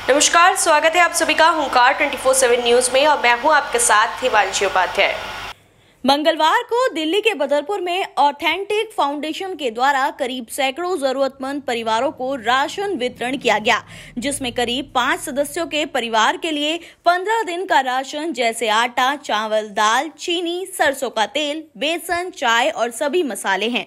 नमस्कार, स्वागत है आप सभी का हुंकार 24/7 न्यूज में और मैं हूं आपके साथ हिमांशी उपाध्याय। मंगलवार को दिल्ली के बदरपुर में ऑथेंटिक फाउंडेशन के द्वारा करीब सैकड़ों जरूरतमंद परिवारों को राशन वितरण किया गया, जिसमें करीब 5 सदस्यों के परिवार के लिए 15 दिन का राशन जैसे आटा, चावल, दाल, चीनी, सरसों का तेल, बेसन, चाय और सभी मसाले हैं।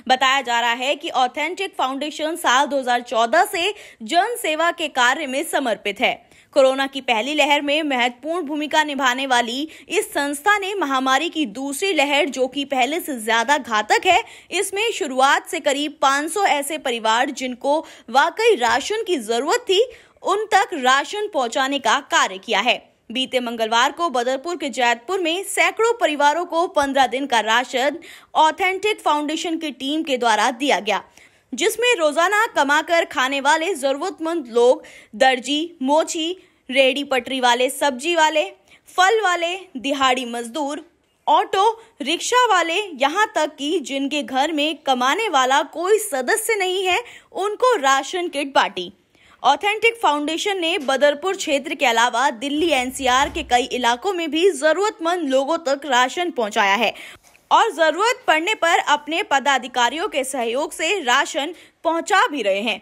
बताया जा रहा है कि ऑथेंटिक फाउंडेशन साल 2014 से जन सेवा के कार्य में समर्पित है। कोरोना की पहली लहर में महत्वपूर्ण भूमिका निभाने वाली इस संस्था ने महामारी की दूसरी लहर, जो कि पहले से ज्यादा घातक है, इसमें शुरुआत से करीब 500 ऐसे परिवार जिनको वाकई राशन की जरूरत थी, उन तक राशन पहुंचाने का कार्य किया है। बीते मंगलवार को बदरपुर के जैतपुर में सैकड़ों परिवारों को 15 दिन का राशन ऑथेंटिक फाउंडेशन की टीम के द्वारा दिया गया, जिसमें रोजाना कमाकर खाने वाले जरूरतमंद लोग, दर्जी, मोची, रेडी पटरी वाले, सब्जी वाले, फल वाले, दिहाड़ी मजदूर, ऑटो रिक्शा वाले, यहाँ तक कि जिनके घर में कमाने वाला कोई सदस्य नहीं है, उनको राशन किट बांटी। ऑथेंटिक फाउंडेशन ने बदरपुर क्षेत्र के अलावा दिल्ली एनसीआर के कई इलाकों में भी जरूरतमंद लोगों तक राशन पहुंचाया है और जरूरत पड़ने पर अपने पदाधिकारियों के सहयोग से राशन पहुंचा भी रहे हैं।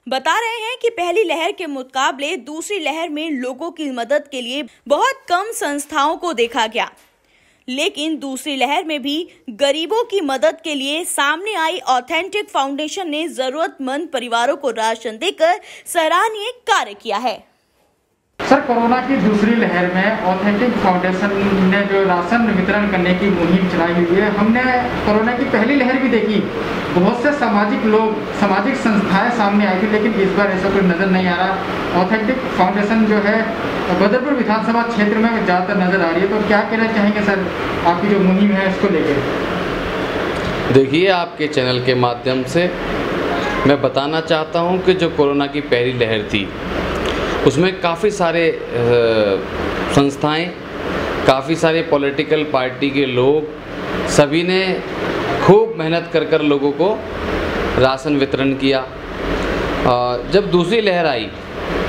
बता रहे हैं कि पहली लहर के मुकाबले दूसरी लहर में लोगों की मदद के लिए बहुत कम संस्थाओं को देखा गया, लेकिन दूसरी लहर में भी गरीबों की मदद के लिए सामने आई ऑथेंटिक फाउंडेशन ने जरूरतमंद परिवारों को राशन देकर सराहनीय कार्य किया है। सर, कोरोना की दूसरी लहर में ऑथेंटिक फाउंडेशन ने जो राशन वितरण करने की मुहिम चलाई हुई है, हमने कोरोना की पहली लहर भी देखी, बहुत से सामाजिक लोग, सामाजिक संस्थाएं सामने आई थी, लेकिन इस बार ऐसा कोई नज़र नहीं आ रहा। ऑथेंटिक फाउंडेशन जो है बदरपुर विधानसभा क्षेत्र में ज़्यादातर नज़र आ रही है, तो क्या कहना चाहेंगे सर आपकी जो मुहिम है इसको लेकर? देखिए, आपके चैनल के माध्यम से मैं बताना चाहता हूँ कि जो कोरोना की पहली लहर थी उसमें काफ़ी सारे संस्थाएं, काफ़ी सारे पॉलिटिकल पार्टी के लोग, सभी ने खूब मेहनत कर लोगों को राशन वितरण किया। जब दूसरी लहर आई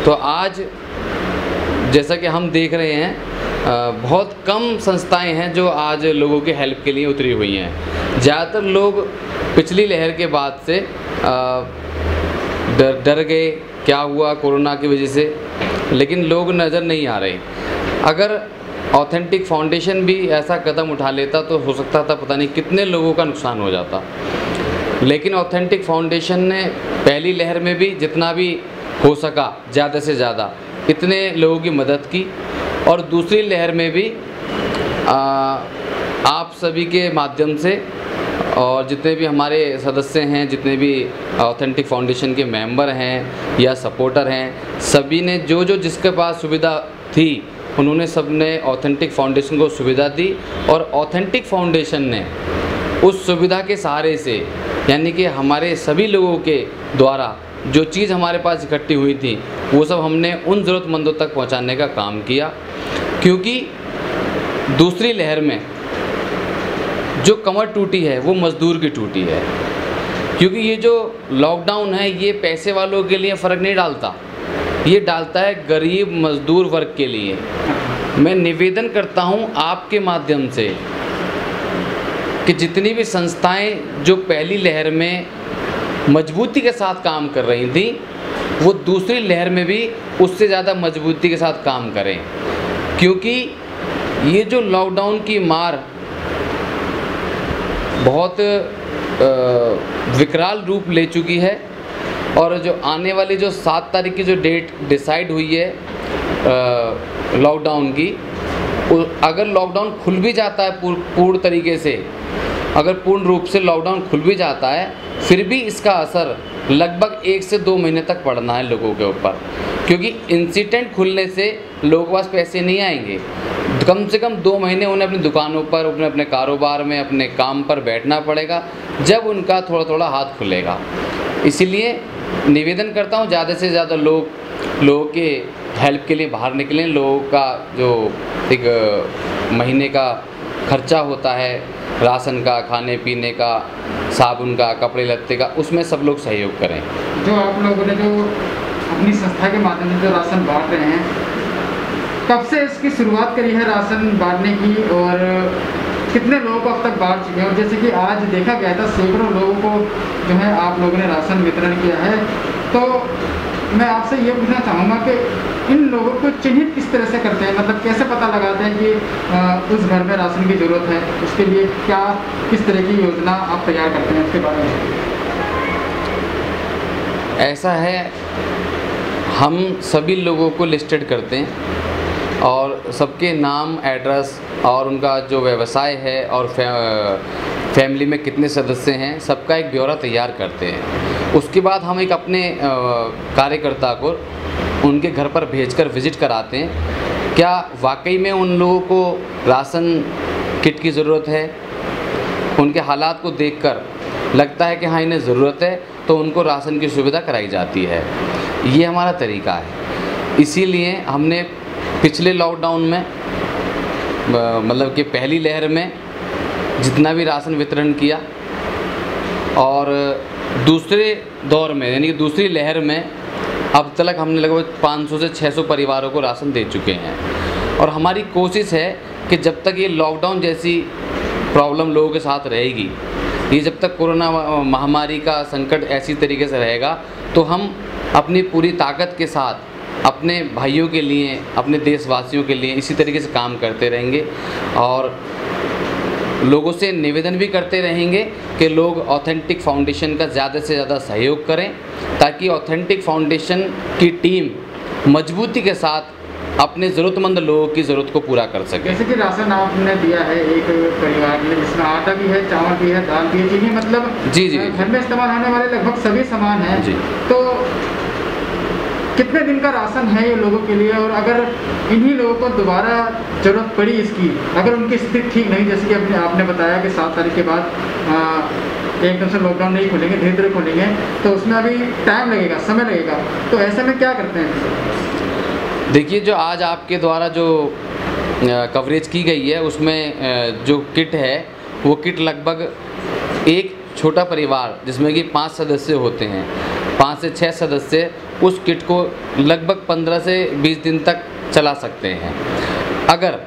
तो आज जैसा कि हम देख रहे हैं, बहुत कम संस्थाएं हैं जो आज लोगों के हेल्प के लिए उतरी हुई हैं। ज़्यादातर लोग पिछली लहर के बाद से डर गए, क्या हुआ कोरोना की वजह से, लेकिन लोग नज़र नहीं आ रहे। अगर ऑथेंटिक फाउंडेशन भी ऐसा कदम उठा लेता तो हो सकता था पता नहीं कितने लोगों का नुकसान हो जाता, लेकिन ऑथेंटिक फाउंडेशन ने पहली लहर में भी जितना भी हो सका ज़्यादा से ज़्यादा इतने लोगों की मदद की, और दूसरी लहर में भी आप सभी के माध्यम से और जितने भी हमारे सदस्य हैं, जितने भी ऑथेंटिक फाउंडेशन के मेंबर हैं या सपोर्टर हैं, सभी ने जो जिसके पास सुविधा थी उन्होंने सबने ऑथेंटिक फाउंडेशन को सुविधा दी, और ऑथेंटिक फाउंडेशन ने उस सुविधा के सहारे से, यानी कि हमारे सभी लोगों के द्वारा जो चीज़ हमारे पास इकट्ठी हुई थी वो सब हमने उन ज़रूरतमंदों तक पहुंचाने का काम किया। क्योंकि दूसरी लहर में जो कमर टूटी है वो मज़दूर की टूटी है, क्योंकि ये जो लॉकडाउन है ये पैसे वालों के लिए फ़र्क नहीं डालता, ये डालता है गरीब मज़दूर वर्ग के लिए। मैं निवेदन करता हूँ आपके माध्यम से कि जितनी भी संस्थाएं जो पहली लहर में मजबूती के साथ काम कर रही थी, वो दूसरी लहर में भी उससे ज़्यादा मजबूती के साथ काम करें, क्योंकि ये जो लॉकडाउन की मार बहुत विकराल रूप ले चुकी है, और जो आने वाली जो 7 तारीख की जो डेट डिसाइड हुई है लॉकडाउन की, अगर लॉकडाउन खुल भी जाता है पूर्ण तरीके से, अगर पूर्ण रूप से लॉकडाउन खुल भी जाता है, फिर भी इसका असर लगभग 1 से 2 महीने तक पड़ना है लोगों के ऊपर, क्योंकि इंसिडेंट खुलने से लोगों के पास पैसे नहीं आएंगे। कम से कम 2 महीने उन्हें अपनी दुकानों पर, अपने कारोबार में, अपने काम पर बैठना पड़ेगा, जब उनका थोड़ा थोड़ा हाथ खुलेगा। इसीलिए निवेदन करता हूँ ज़्यादा से ज़्यादा लोगों के हेल्प के लिए बाहर निकलें। लोगों का जो एक महीने का खर्चा होता है, राशन का, खाने पीने का, साबुन का, कपड़े लत्ते का, उसमें सब लोग सहयोग करें। जो आप लोगों ने जो अपनी संस्था के माध्यम से जो राशन बांट रहे हैं, कब से इसकी शुरुआत करी है राशन बांटने की और कितने लोगों को अब तक बांट चुके हैं? और जैसे कि आज देखा गया था सैकड़ों लोगों को जो है आप लोगों ने राशन वितरण किया है, तो मैं आपसे ये पूछना चाहूँगा कि इन लोगों को चिन्हित किस तरह से करते हैं, मतलब कैसे पता लगाते हैं कि उस घर में राशन की ज़रूरत है, उसके लिए क्या किस तरह की योजना आप तैयार करते हैं, उसके बारे में? ऐसा है, हम सभी लोगों को लिस्टेड करते हैं और सबके नाम, एड्रेस और उनका जो व्यवसाय है और फैमिली में कितने सदस्य हैं, सबका एक ब्यौरा तैयार करते हैं। उसके बाद हम एक अपने कार्यकर्ता को उनके घर पर भेजकर विज़िट कराते हैं, क्या वाकई में उन लोगों को राशन किट की ज़रूरत है। उनके हालात को देखकर लगता है कि हाँ इन्हें ज़रूरत है, तो उनको राशन की सुविधा कराई जाती है। ये हमारा तरीका है। इसीलिए हमने पिछले लॉकडाउन में मतलब कि पहली लहर में जितना भी राशन वितरण किया और दूसरे दौर में यानी कि दूसरी लहर में अब तक हमने लगभग 500 से 600 परिवारों को राशन दे चुके हैं। और हमारी कोशिश है कि जब तक ये लॉकडाउन जैसी प्रॉब्लम लोगों के साथ रहेगी, ये जब तक कोरोना महामारी का संकट ऐसी तरीके से रहेगा, तो हम अपनी पूरी ताकत के साथ अपने भाइयों के लिए, अपने देशवासियों के लिए इसी तरीके से काम करते रहेंगे और लोगों से निवेदन भी करते रहेंगे कि लोग ऑथेंटिक फाउंडेशन का ज़्यादा से ज़्यादा सहयोग करें, ताकि ऑथेंटिक फाउंडेशन की टीम मजबूती के साथ अपने ज़रूरतमंद लोगों की ज़रूरत को पूरा कर सके। जैसे कि राशन आपने दिया है एक परिवार के लिए, जिसमें आटा भी है, चावल भी है, दाल भी है, चीनी, मतलब जी घर में इस्तेमाल होने वाले लगभग सभी सामान हैं जी। तो कितने दिन का राशन है ये लोगों के लिए? और अगर इन्हीं लोगों को दोबारा ज़रूरत पड़ी इसकी, अगर उनकी स्थिति ठीक नहीं, जैसे कि आपने बताया कि 7 तारीख के बाद एकदम से लॉकडाउन नहीं खोलेंगे, धीरे धीरे खोलेंगे, तो उसमें अभी टाइम लगेगा, समय लगेगा, तो ऐसे में क्या करते हैं? देखिए, जो आज आपके द्वारा जो कवरेज की गई है उसमें जो किट है वो किट लगभग एक छोटा परिवार जिसमें कि 5 सदस्य होते हैं, 5 से 6 सदस्य उस किट को लगभग 15 से 20 दिन तक चला सकते हैं। अगर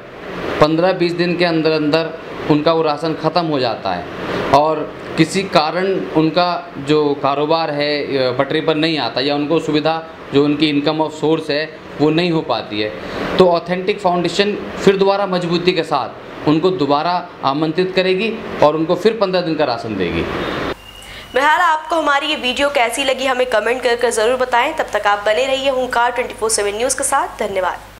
15-20 दिन के अंदर अंदर उनका वो राशन ख़त्म हो जाता है और किसी कारण उनका जो कारोबार है पटरी पर नहीं आता या उनको सुविधा जो उनकी इनकम ऑफ सोर्स है वो नहीं हो पाती है, तो ऑथेंटिक फाउंडेशन फिर दोबारा मजबूती के साथ उनको दोबारा आमंत्रित करेगी और उनको फिर 15 दिन का राशन देगी। बहरहाल आपको हमारी ये वीडियो कैसी लगी हमें कमेंट करके ज़रूर बताएं। तब तक आप बने रहिए हुंकार 24/7 न्यूज़ के साथ। धन्यवाद।